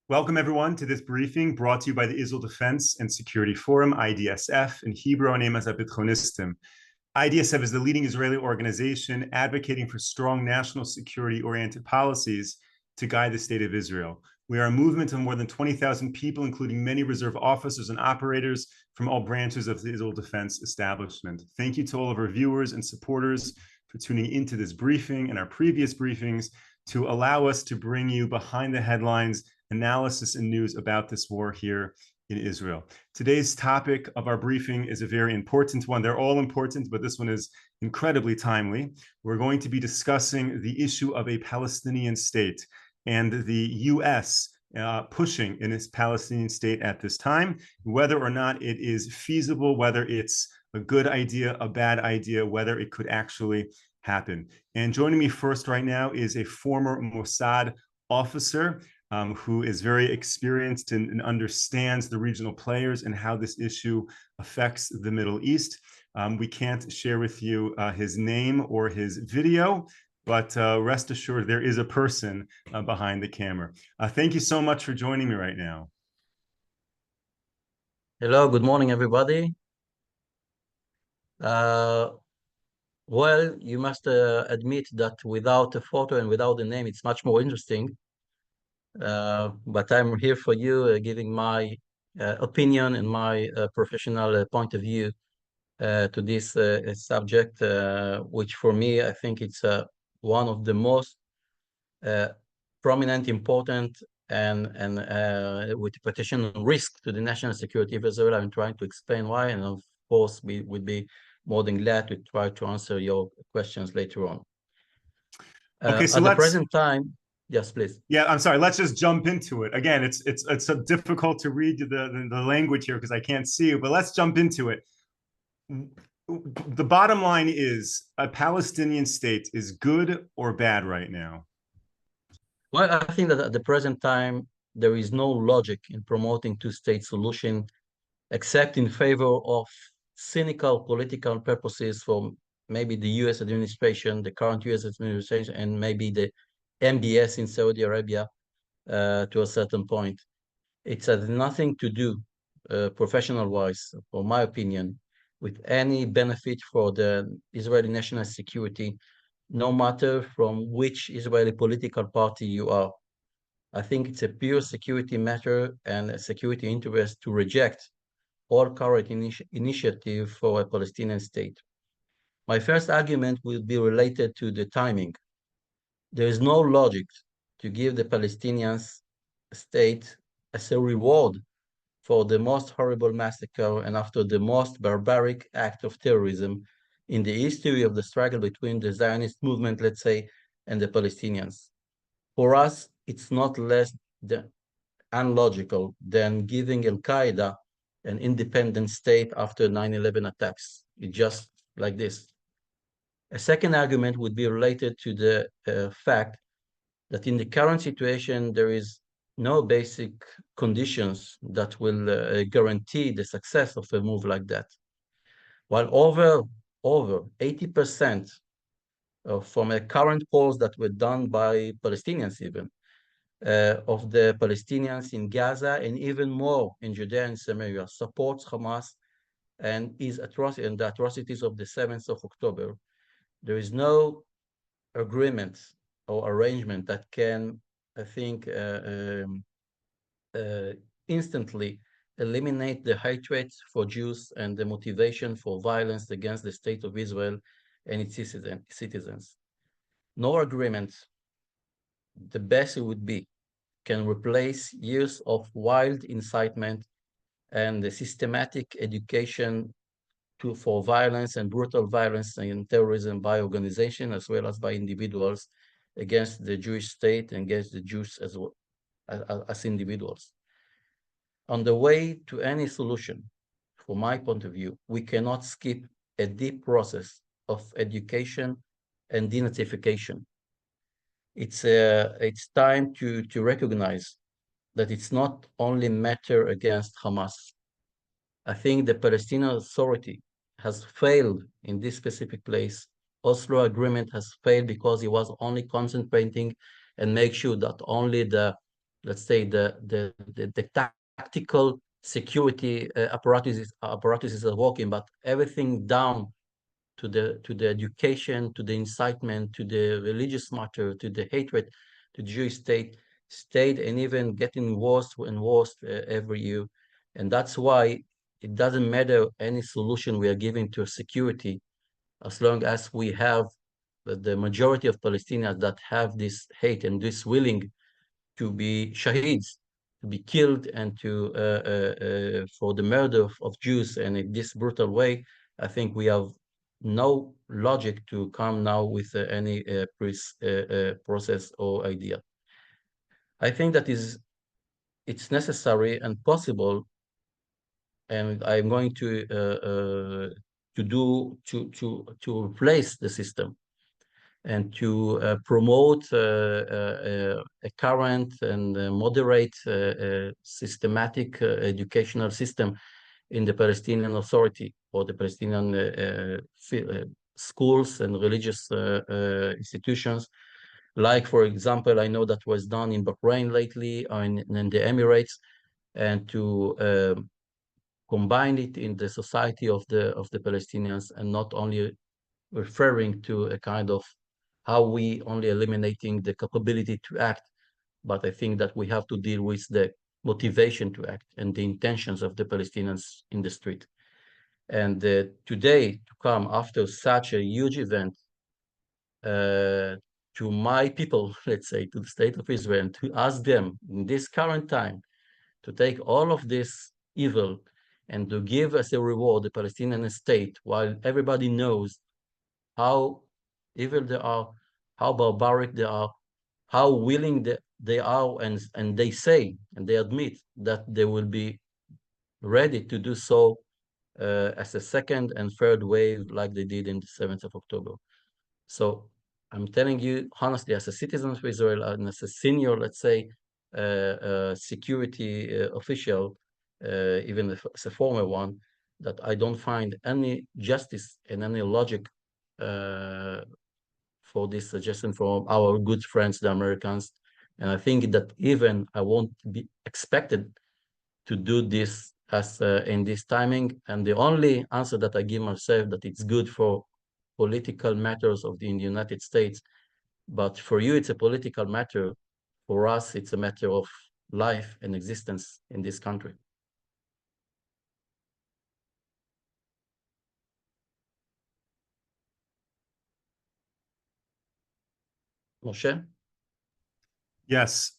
Welcome, everyone, to this briefing brought to you by the Israel Defense and Security Forum, IDSF. In Hebrew, our name is Bitronistim. IDSF is the leading Israeli organization advocating for strong national security-oriented policies to guide the state of Israel. We are a movement of more than 20,000 people, including many reserve officers and operators from all branches of the Israel Defense establishment. Thank you to all of our viewers and supporters for tuning into this briefing and our previous briefings to allow us to bring you behind the headlines analysis and news about this war here in Israel. Today's topic of our briefing is a very important one. They're all important, but this one is incredibly timely. We're going to be discussing the issue of a Palestinian state and the U.S. Pushing in its Palestinian state at this time, whether or not it is feasible, whether it's a good idea, a bad idea, whether it could actually happen. And joining me first right now is a former Mossad officer who is very experienced and understands the regional players and how this issue affects the Middle East. We can't share with you his name or his video, but rest assured there is a person behind the camera. Thank you so much for joining me right now. Hello, good morning, everybody. Well, you must admit that without a photo and without a name, it's much more interesting. But I'm here for you, giving my opinion and my professional point of view to this subject, which for me, I think it's one of the most prominent, important, and with potential risk to the national security of Israel. I'm trying to explain why, and of course, we would be more than glad to try to answer your questions later on. Okay, so at the present time, yes, please. Yeah, I'm sorry. Let's just jump into it. Again, it's so difficult to read the language here because I can't see you, but let's jump into it. The bottom line is a Palestinian state is good or bad right now? Well, I think that at the present time, there is no logic in promoting two-state solution except in favor of cynical political purposes for maybe the U.S. administration, the current U.S. administration, and maybe the MBS in Saudi Arabia to a certain point. It has nothing to do, professional-wise, for my opinion, with any benefit for the Israeli national security, no matter from which Israeli political party you are. I think it's a pure security matter and a security interest to reject all current initiative for a Palestinian state. My first argument will be related to the timing. There is no logic to give the Palestinian state as a reward for the most horrible massacre and after the most barbaric act of terrorism in the history of the struggle between the Zionist movement, let's say, and the Palestinians. For us, it's not less unlogical than giving Al-Qaeda an independent state after 9/11 attacks. It's just like this. A second argument would be related to the fact that in the current situation, there is no basic conditions that will guarantee the success of a move like that. While over 80% from a current polls that were done by Palestinians even, of the Palestinians in Gaza and even more in Judea and Samaria supports Hamas and the atrocities of the 7th of October. There is no agreement or arrangement that can, I think, instantly eliminate the hatred for Jews and the motivation for violence against the state of Israel and its citizens. No agreement, the best it would be, can replace years of wild incitement and the systematic education for violence and brutal violence and terrorism by organization as well as by individuals against the Jewish state and against the Jews as well as individuals. On the way to any solution, from my point of view, we cannot skip a deep process of education and denazification. It's time to recognize that it's not only matter against Hamas. I think the Palestinian Authority has failed in this specific place. Oslo Agreement has failed because it was only concentrating and make sure that only the let's say, the tactical security apparatuses are working, but everything down to the education, to the incitement, to the religious matter, to the hatred, to the Jewish state, stayed and even getting worse and worse every year. And that's why it doesn't matter any solution we are giving to security, as long as we have the majority of Palestinians that have this hate and this willing to be shaheeds, to be killed, and to for the murder of Jews, and in this brutal way. I think we have no logic to come now with any process or idea. I think that it's necessary and possible, and I'm going to replace the system and to promote a current and moderate systematic educational system in the Palestinian Authority, or the Palestinian schools and religious institutions. Like, for example, I know that was done in Bahrain lately, or in the Emirates, and to combine it in the society of the Palestinians, and not only referring to a kind of how we only eliminating the capability to act, but I think that we have to deal with the motivation to act and the intentions of the Palestinians in the street. And today, to come after such a huge event, to my people, let's say, to the state of Israel, to ask them in this current time to take all of this evil and to give as a reward the Palestinian state, while everybody knows how evil they are, how barbaric they are, how willing they are, and they say and they admit that they will be ready to do so as a second and third wave, like they did in the 7th of October. So I'm telling you honestly, as a citizen of Israel and as a senior, let's say, security official, even as a former one, that I don't find any justice and any logic for this suggestion from our good friends, the Americans. And I think that even I won't be expected to do this as in this timing. And the only answer that I give myself, that it's good for political matters in the United States, but for you, it's a political matter. For us, it's a matter of life and existence in this country. Moshe? Yes.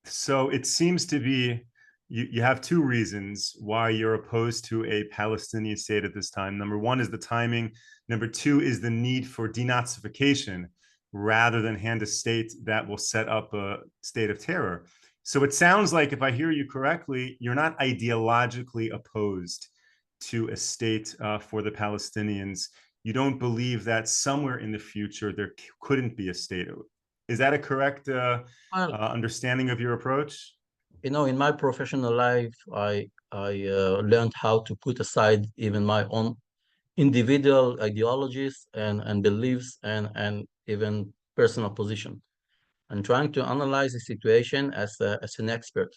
So it seems to be you have two reasons why you're opposed to a Palestinian state at this time. Number one is the timing. Number two is the need for denazification rather than hand a state that will set up a state of terror. So it sounds like, if I hear you correctly, you're not ideologically opposed to a state for the Palestinians. You don't believe that somewhere in the future there couldn't be a state. Is that a correct understanding of your approach? You know, in my professional life, I learned how to put aside even my own individual ideologies and beliefs and even personal position. I'm trying to analyze the situation as an expert.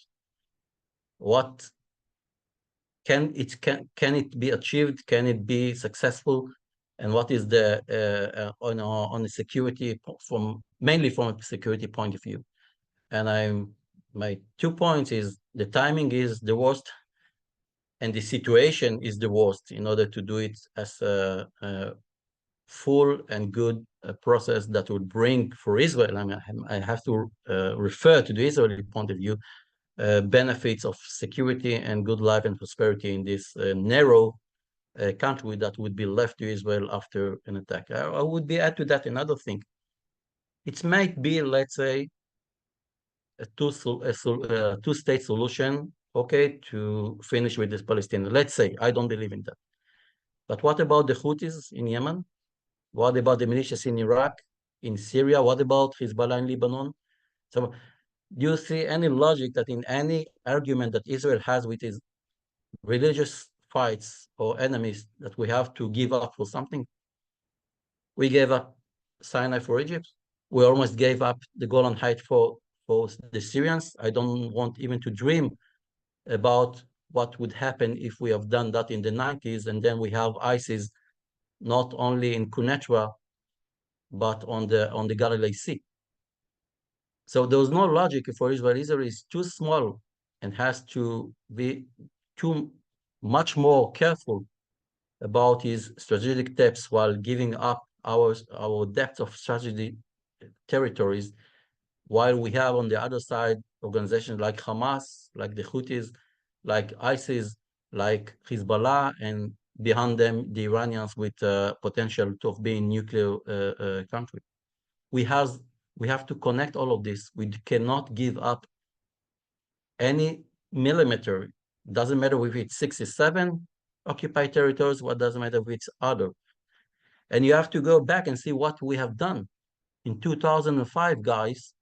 What can it be achieved? Can it be successful? And what is the on the security mainly from a security point of view? And my 2 points is the timing is the worst, and the situation is the worst, in order to do it as a full and good process that would bring for Israel. I mean, I have to refer to the Israeli point of view, benefits of security and good life and prosperity in this narrow country that would be left to Israel after an attack. I would be add to that another thing. It might be, let's say, a two-state solution, okay, to finish with this Palestinian. Let's say, I don't believe in that. But what about the Houthis in Yemen? What about the militias in Iraq, in Syria? What about Hezbollah in Lebanon? So do you see any logic that in any argument that Israel has with its religious fights or enemies, that we have to give up for something? We gave up Sinai for Egypt. We almost gave up the Golan Heights for for the Syrians. I don't want even to dream about what would happen if we have done that in the 90s, and then we have ISIS not only in Quneitra, but on the Galilee Sea. So there was no logic for Israel. Israel is too small and has to be too much more careful about his strategic steps while giving up our depth of strategy territories, while we have on the other side organizations like Hamas, like the Houthis, like ISIS, like Hezbollah, and behind them the Iranians with potential of being nuclear country. We have to connect all of this. We cannot give up any millimeter. Doesn't matter if it's 67 occupied territories, what doesn't matter if it's other. And you have to go back and see what we have done. In 2005, guys,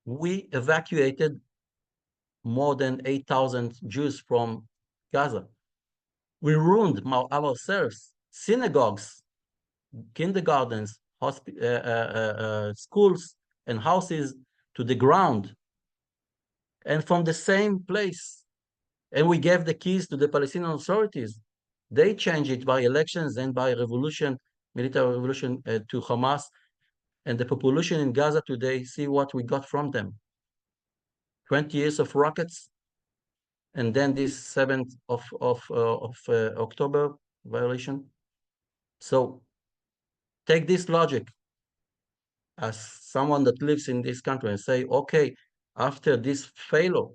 we evacuated more than 8,000 Jews from Gaza. We ruined ourselves, synagogues, kindergartens, schools, and houses to the ground. And from the same place. And we gave the keys to the Palestinian authorities. They changed it by elections and by revolution, military revolution to Hamas. And the population in Gaza today, see what we got from them. 20 years of rockets, and then this 7th of October violation. So take this logic as someone that lives in this country and say, okay, after this failure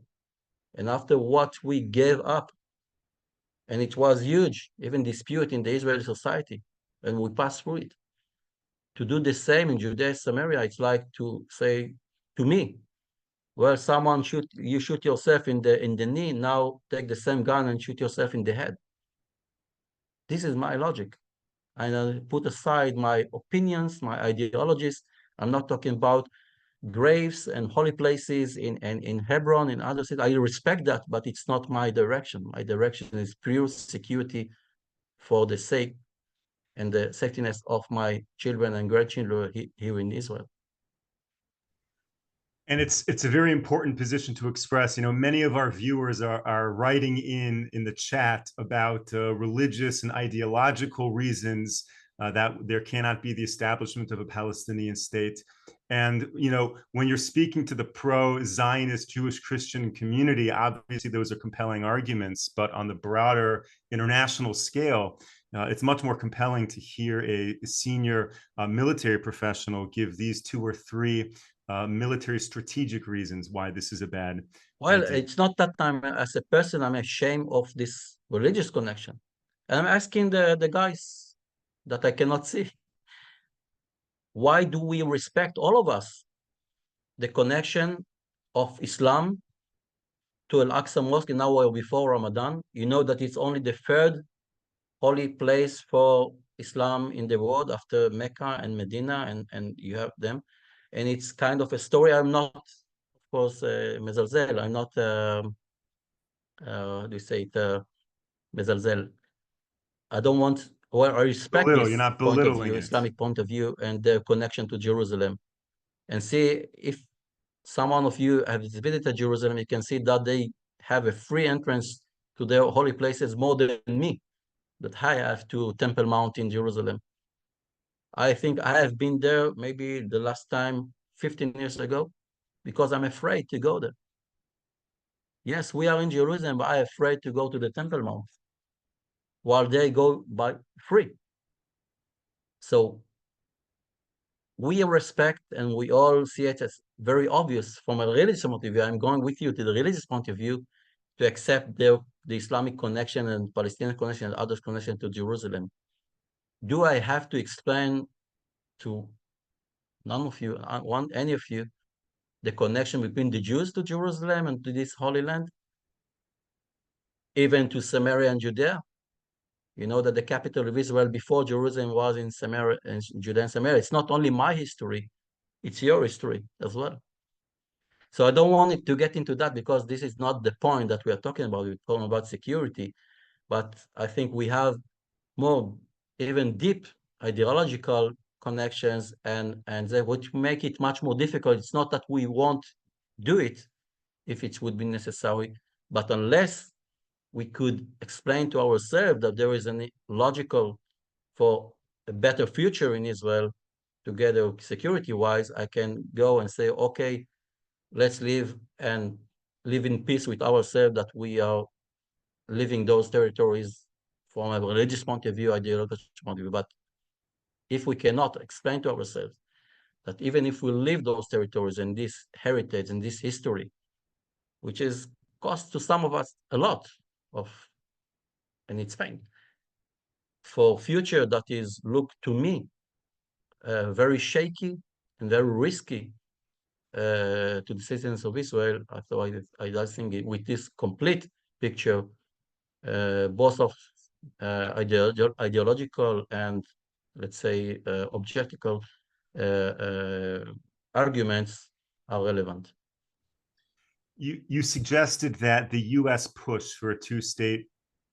and after what we gave up, and it was huge, even dispute in the Israeli society, and we passed through it. To do the same in Judea, Samaria, it's like to say to me, well, someone you shoot yourself in the knee, now take the same gun and shoot yourself in the head. This is my logic. I put aside my opinions, my ideologies. I'm not talking about graves and holy places in Hebron and other cities. I respect that, but it's not my direction. My direction is pure security for the sake and the safetyness of my children and grandchildren here in Israel. And it's a very important position to express. You know, many of our viewers are writing in the chat about religious and ideological reasons that there cannot be the establishment of a Palestinian state. And, you know, when you're speaking to the pro-Zionist Jewish Christian community, obviously those are compelling arguments, but on the broader international scale, it's much more compelling to hear a senior military professional give these 2 or 3 military strategic reasons why this is a bad idea. It's not that I'm, as a person, I'm ashamed of this religious connection. And I'm asking the guys that I cannot see, why do we respect, all of us, the connection of Islam to Al-Aqsa Mosque now or before Ramadan? You know that it's only the 3rd holy place for Islam in the world after Mecca and Medina, and you have them. And it's kind of a story. I'm not, of course, mezalzel. I'm not, how do you say it, mezalzel. I don't want, or I respect this point of view, Islamic point of view, and their connection to Jerusalem. And see, if someone of you has visited Jerusalem, you can see that they have a free entrance to their holy places more than me, that I have to Temple Mount in Jerusalem. I think I have been there maybe the last time 15 years ago, because I'm afraid to go there. Yes, we are in Jerusalem, but I'm afraid to go to the Temple Mount, while they go by free. So we respect, and we all see it as very obvious from a religious point of view. I'm going with you to the religious point of view to accept the Islamic connection and Palestinian connection and others' connection to Jerusalem. Do I have to explain to none of you, any of you, the connection between the Jews to Jerusalem and to this Holy Land? Even to Samaria and Judea? You know that the capital of Israel before Jerusalem was in Samaria, and Judea and Samaria. It's not only my history, it's your history as well. So I don't want it to get into that, because this is not the point that we are talking about. We're talking about security, but I think we have more even deep ideological connections, and they would make it much more difficult. It's not that we won't do it if it would be necessary, but unless we could explain to ourselves that there is a logical for a better future in Israel, together security-wise, I can go and say, okay, let's live and live in peace with ourselves, that we are living those territories from a religious point of view, ideological point of view. But if we cannot explain to ourselves that even if we leave those territories and this heritage and this history, which is cost to some of us a lot of, and it's pain, for future that is, look to me, very shaky and very risky to the citizens of Israel. So I think with this complete picture, both of ideological and, let's say, objectical arguments are relevant. You suggested that the U.S. push for a two-state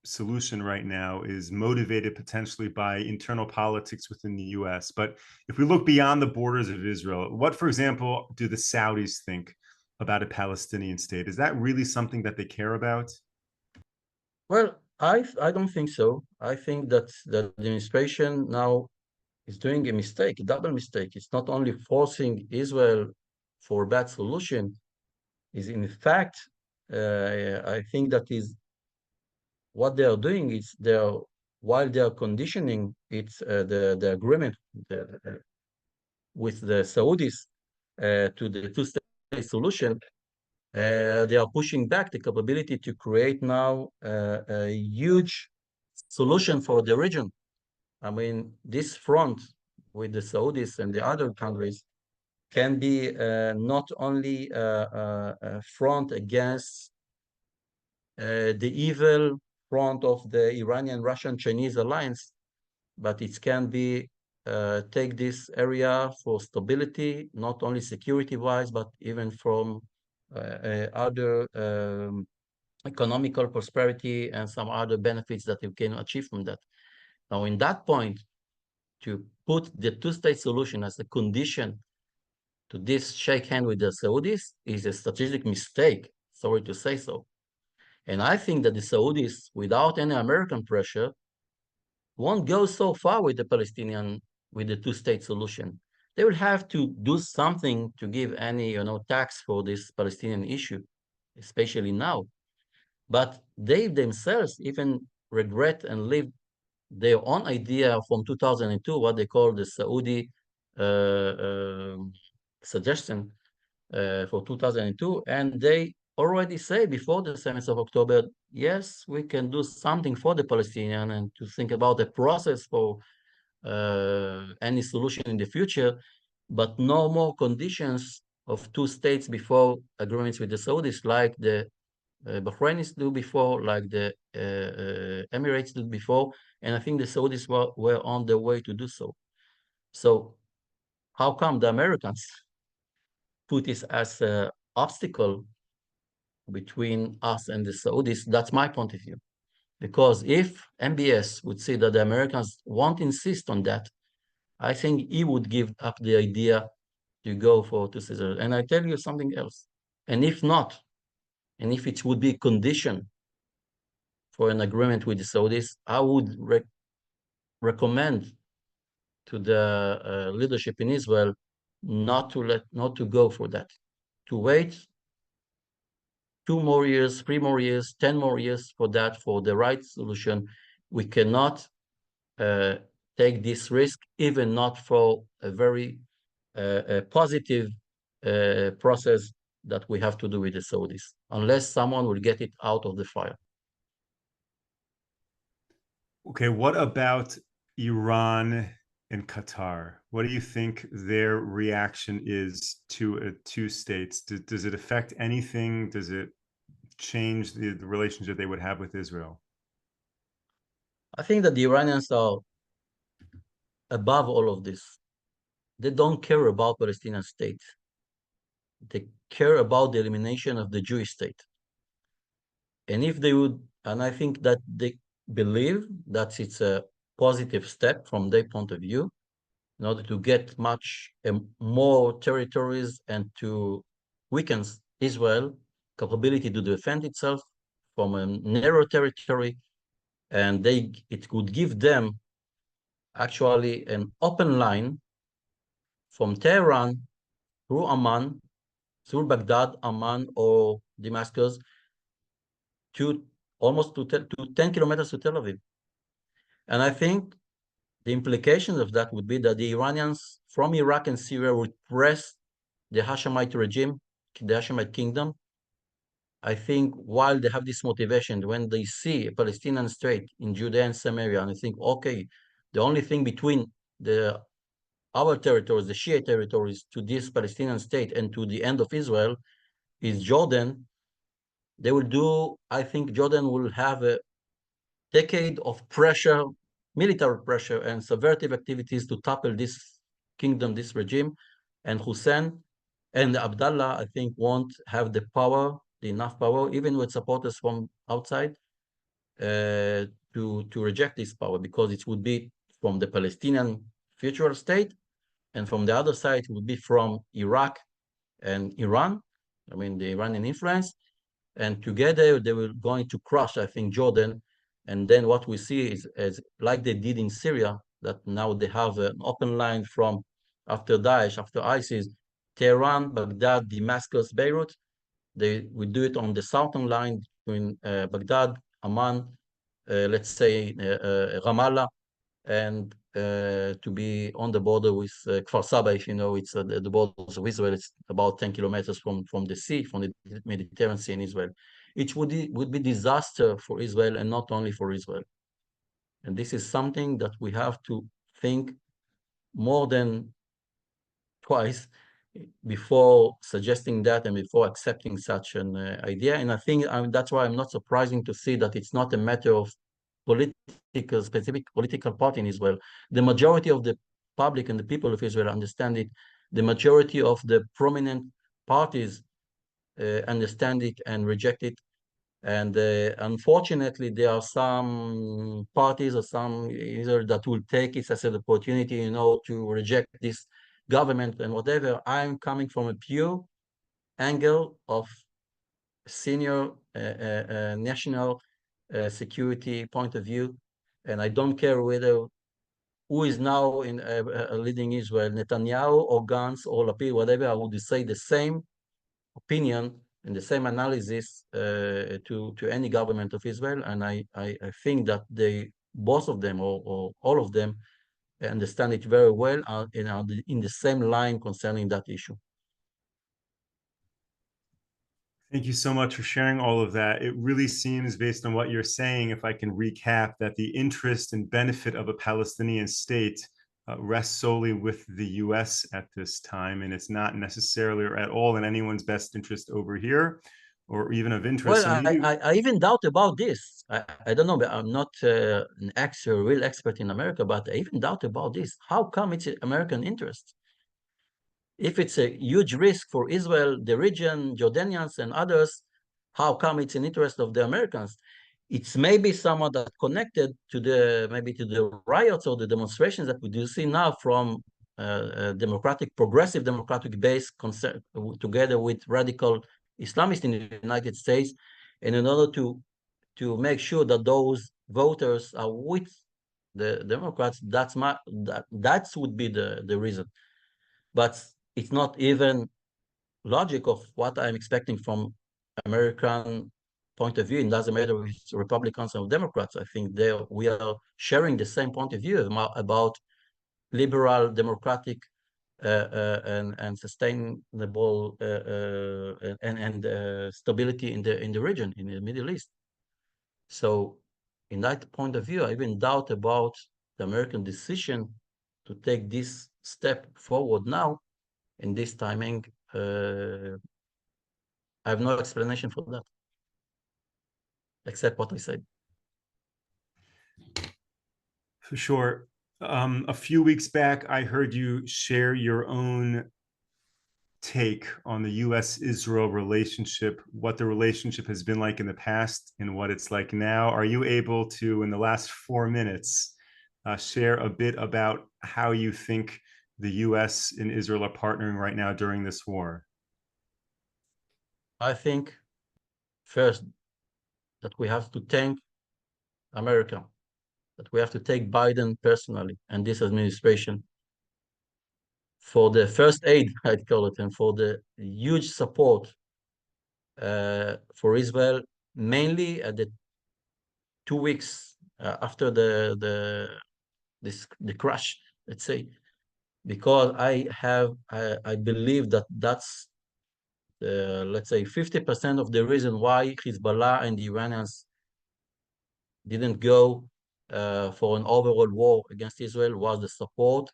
solution right now is motivated potentially by internal politics within the U.S. But if we look beyond the borders of Israel, what, for example, do the Saudis think about a Palestinian state? Is that really something that they care about? Well, I don't think so. I think that the administration now is doing a mistake, a double mistake. It's not only forcing Israel for a bad solution, is in fact, I think that is what they are doing is while they are conditioning the agreement with the Saudis to the two-state solution, they are pushing back the capability to create now a huge solution for the region. I mean, this front with the Saudis and the other countries can be not only a front against the evil front of the Iranian-Russian-Chinese alliance, but it can be take this area for stability, not only security-wise, but even from other economical prosperity and some other benefits that you can achieve from that. Now, in that point, to put the two-state solution as a condition to this shake hand with the Saudis is a strategic mistake, sorry to say so. And I think that the Saudis, without any American pressure, won't go so far with the Palestinian, with the two-state solution. They will have to do something to give any, tax for this Palestinian issue, especially now. But they themselves even regret and live their own idea from 2002, what they call the Saudi suggestion for 2002, and they already say before the 7th of October, yes, we can do something for the Palestinian and to think about the process for any solution in the future, but no more conditions of two states before agreements with the Saudis, like the Bahrainis do before, like the Emirates did before, and I think the Saudis were on their way to do so. So how come the Americans put this as an obstacle between us and the Saudis? That's my point of view. Because if MBS would say that the Americans won't insist on that, I think he would give up the idea to go for two states. And I tell you something else. And if not, and if it would be a condition for an agreement with the Saudis, I would recommend to the leadership in Israel not to go for that, to wait 2 more years, 3 more years, 10 more years for the right solution. We cannot take this risk, even not for a very positive process that we have to do with the Saudis, unless someone will get it out of the fire. Okay, what about Iran and Qatar? What do you think their reaction is to two states? Does it affect anything? Does it change the relationship they would have with Israel? I think that the Iranians are above all of this. They don't care about Palestinian state. They care about the elimination of the Jewish state. And if they would, and I think that they believe that it's a positive step from their point of view, in order to get much more territories and to weaken Israel capability to defend itself from a narrow territory, and it could give them actually an open line from Tehran through Amman, through Baghdad, Amman, or Damascus, to almost to 10 kilometers to Tel Aviv. And I think the implications of that would be that the Iranians from Iraq and Syria would press the Hashemite regime, the Hashemite kingdom. I think while they have this motivation, when they see a Palestinian state in Judea and Samaria, and they think, okay, the only thing between our territories, the Shia territories, to this Palestinian state and to the end of Israel is Jordan, they will do, I think Jordan will have a decade of pressure, military pressure and subversive activities to topple this kingdom, this regime. And Hussein and Abdallah, I think, won't have the power, enough power, even with supporters from outside, to reject this power, because it would be from the Palestinian future state, and from the other side, it would be from Iraq and Iran, I mean, the Iranian influence, and together they were going to crush, I think, Jordan. And then what we see is, as like they did in Syria, that now they have an open line from after Daesh, after ISIS, Tehran, Baghdad, Damascus, Beirut. They would do it on the southern line between Baghdad, Amman, let's say Ramallah, and to be on the border with Kfar Saba, if you know, it's the borders of Israel. It's about 10 kilometers from the sea, from the Mediterranean Sea in Israel. It would be disaster for Israel, and not only for Israel. And this is something that we have to think more than twice before suggesting that and before accepting such an idea. And I think that's why I'm not surprising to see that it's not a matter of specific political party in Israel. The majority of the public and the people of Israel understand it. The majority of the prominent parties understand it and reject it. And unfortunately, there are some parties or some either that will take it as an opportunity, you know, to reject this government and whatever. I'm coming from a pure angle of senior national security point of view, and I don't care whether who is now in leading Israel, Netanyahu or Gantz or Lapid, whatever. I would say the same opinion and the same analysis to any government of Israel, and I think that both of them or all of them understand it very well and are in the same line concerning that issue. Thank you so much for sharing all of that. It really seems, based on what you're saying, if I can recap, that the interest and benefit of a Palestinian state rests solely with the US at this time, and it's not necessarily or at all in anyone's best interest over here, or even of interest. Well, I even doubt about this. I don't know, but I'm not an real expert in America, but I even doubt about this. How come it's American interest? If it's a huge risk for Israel, the region, Jordanians and others, how come it's an interest of the Americans? It's maybe somewhat that connected to the riots or the demonstrations that we do see now from progressive democratic base together with radical Islamists in the United States, and in order to make sure that those voters are with the Democrats, that would be the reason. But it's not even logic of what I'm expecting from American point of view. It doesn't matter if it's Republicans or Democrats. I think we are sharing the same point of view about liberal, democratic, and sustainable and stability in the region, in the Middle East. So, in that point of view, I even doubt about the American decision to take this step forward now in this timing. I have no explanation for that, except what I said. For sure. A few weeks back, I heard you share your own take on the US-Israel relationship, what the relationship has been like in the past and what it's like now. Are you able to, in the last 4 minutes, share a bit about how you think the US and Israel are partnering right now during this war? I think first that we have to thank America, that we have to take Biden personally and this administration for the first aid, I'd call it, and for the huge support for Israel, mainly at the 2 weeks after the crash, let's say, because I believe that that's let's say 50% of the reason why Hezbollah and the Iranians didn't go for an overall war against Israel was the support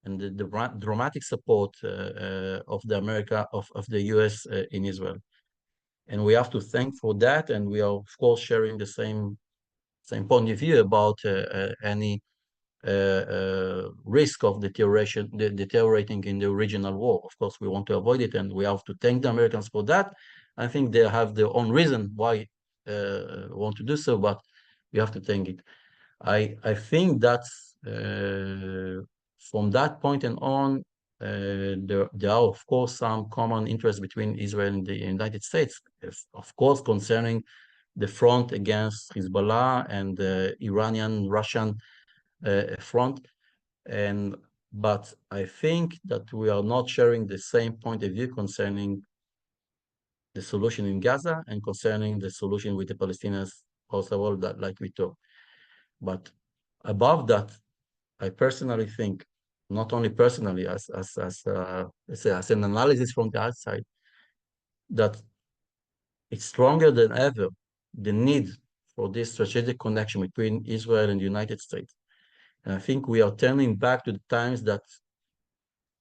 and the dramatic support of the US in Israel. And we have to thank for that. And we are, of course, sharing the same point of view about any risk of deteriorating in the regional war. Of course, we want to avoid it, and we have to thank the Americans for that. I think they have their own reason why want to do so, but we have to thank it. I think that's from that point and on, there are, of course, some common interests between Israel and the United States, of course, concerning the front against Hezbollah and the Iranian-Russian front. But I think that we are not sharing the same point of view concerning the solution in Gaza and concerning the solution with the Palestinians post-war, that like we talked. But above that, I personally think, not only personally, as an analysis from the outside, that it's stronger than ever, the need for this strategic connection between Israel and the United States. And I think we are turning back to the times that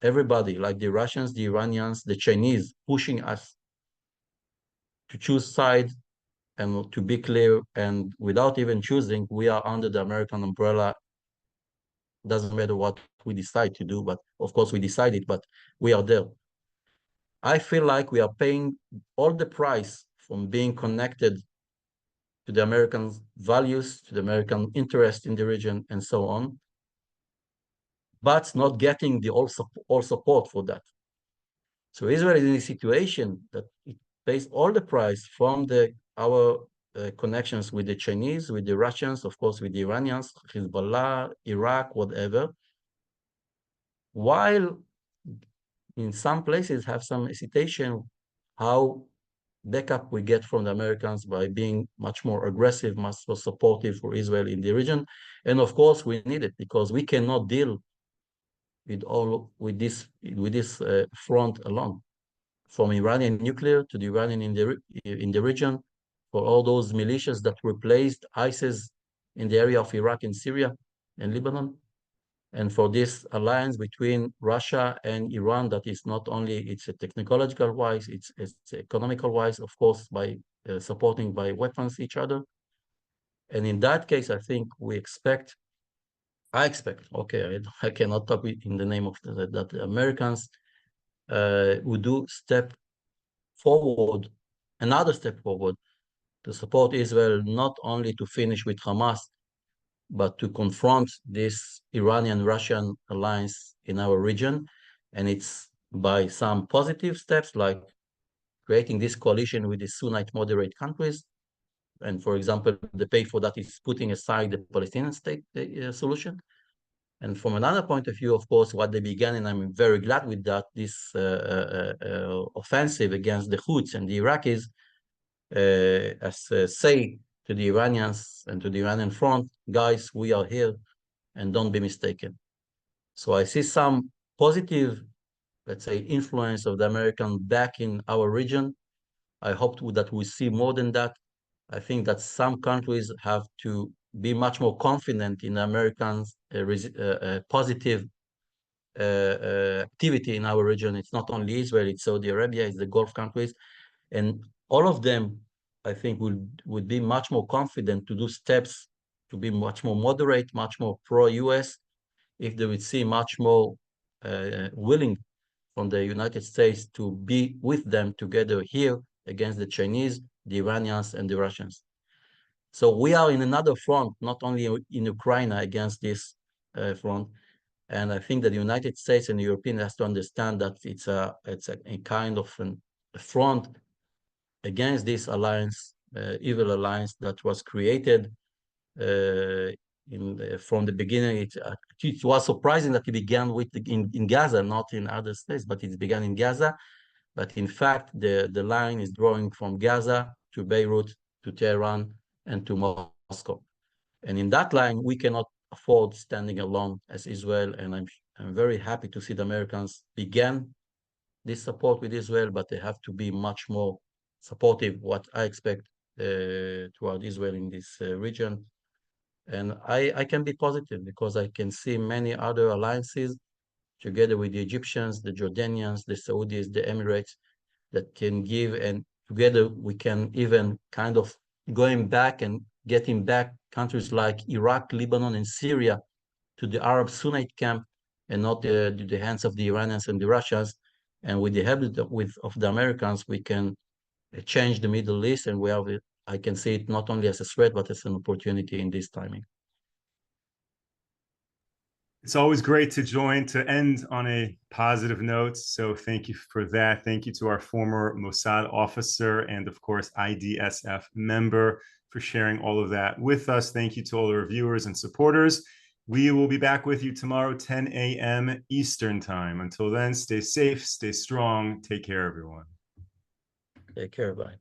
everybody, like the Russians, the Iranians, the Chinese, pushing us to choose sides and to be clear, and without even choosing, we are under the American umbrella. Doesn't matter what we decide to do, but of course we decided, but we are there. I feel like we are paying all the price from being connected to the American values, to the American interest in the region, and so on, but not getting the all support for that. So Israel is in a situation that it pays all the price from our connections with the Chinese, with the Russians, of course, with the Iranians, Hezbollah, Iraq, whatever, while in some places have some hesitation how backup we get from the Americans by being much more aggressive, much more supportive for Israel in the region. And of course, we need it because we cannot deal with this front alone. From Iranian nuclear to the Iranian in the region, for all those militias that replaced ISIS in the area of Iraq and Syria and Lebanon, and for this alliance between Russia and Iran that is not only it's a technological wise, it's economical wise, of course, by supporting by weapons each other. And in that case, I think I expect, okay, I cannot talk in the name of that the Americans would do another step forward to support Israel, not only to finish with Hamas, but to confront this Iranian-Russian alliance in our region. And it's by some positive steps, like creating this coalition with the Sunnite moderate countries. And for example, the pay for that is putting aside the Palestinian State solution. And from another point of view, of course, what they began, and I'm very glad with that, this offensive against the Houthis and the Iraqis, say to the Iranians and to the Iranian front, guys, we are here and don't be mistaken. So I see some positive, let's say, influence of the American back in our region. I hope that we see more than that. I think that some countries have to be much more confident in Americans' positive activity in our region. It's not only Israel, it's Saudi Arabia, it's the Gulf countries. And all of them, I think, would be much more confident to do steps to be much more moderate, much more pro-US, if they would see much more willing from the United States to be with them together here against the Chinese, the Iranians, and the Russians. So we are in another front, not only in Ukraine against this front, And I think that the United States and the European has to understand that it's a kind of a front against this alliance, evil alliance that was created from the beginning. It was surprising that it began in Gaza, not in other states, but it began in Gaza. But in fact, the line is drawing from Gaza to Beirut, to Tehran, and to Moscow. And in that line, we cannot afford standing alone as Israel. And I'm very happy to see the Americans begin this support with Israel, but they have to be much more supportive, what I expect toward Israel in this region. And I can be positive because I can see many other alliances together with the Egyptians, the Jordanians, the Saudis, the Emirates that can give, and together we can even kind of going back and getting back countries like Iraq, Lebanon, and Syria to the Arab Sunnite camp and not the hands of the Iranians and the Russians. And with the help of the Americans, we can change the Middle East, and I can see it not only as a threat, but as an opportunity in this timing. It's always great to join to end on a positive note. So thank you for that. Thank you to our former Mossad officer and, of course, IDSF member for sharing all of that with us. Thank you to all our viewers and supporters. We will be back with you tomorrow, 10 a.m. Eastern time. Until then, stay safe, stay strong. Take care, everyone. Take care. Bye.